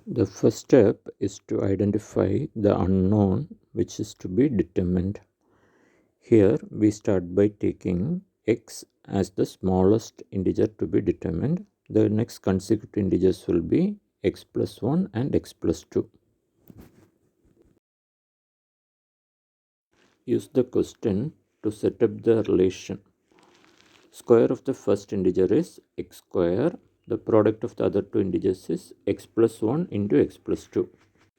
The first step is to identify the unknown which is to be determined. Here we start by taking x as the smallest integer to be determined. The next consecutive integers will be x plus 1 and x plus 2. Use the question to set up the relation. Square of the first integer is x square. The product of the other two integers is x plus 1 into x plus 2.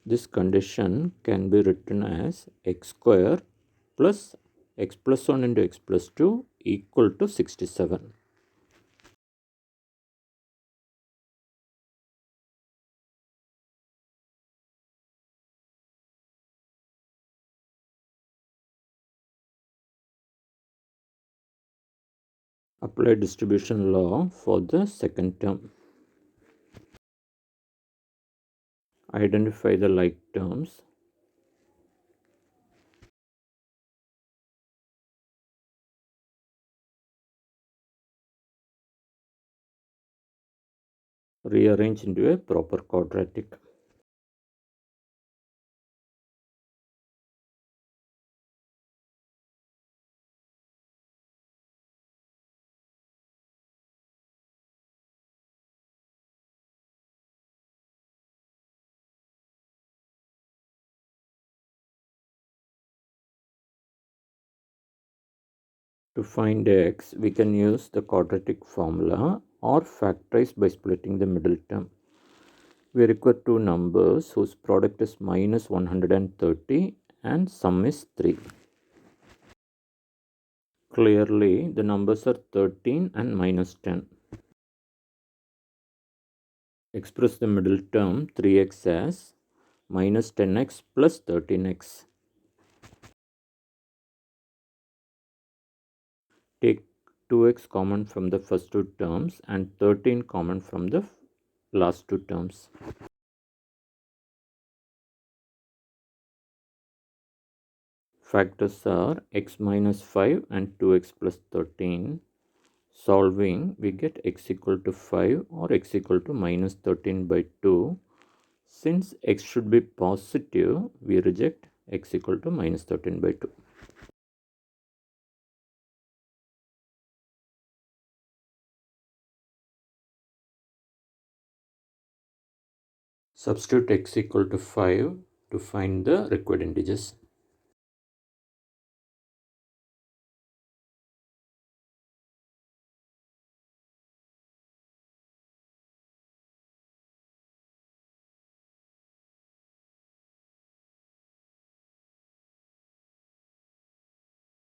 This condition can be written as x square plus x plus 1 into x plus 2 equal to 67. Apply distribution law for the second term. Identify the like terms. Rearrange into a proper quadratic. To find x, we can use the quadratic formula or factorize by splitting the middle term. We require two numbers whose product is minus 130 and sum is 3. Clearly, the numbers are 13 and minus 10. Express the middle term 3x as minus 10x plus 13x. Take 2x common from the first two terms and 13 common from the last two terms. Factors are x minus 5 and 2x plus 13. Solving, we get x equal to 5 or x equal to minus 13 by 2. Since x should be positive, we reject x equal to minus 13 by 2. Substitute x equal to 5 to find the required integers.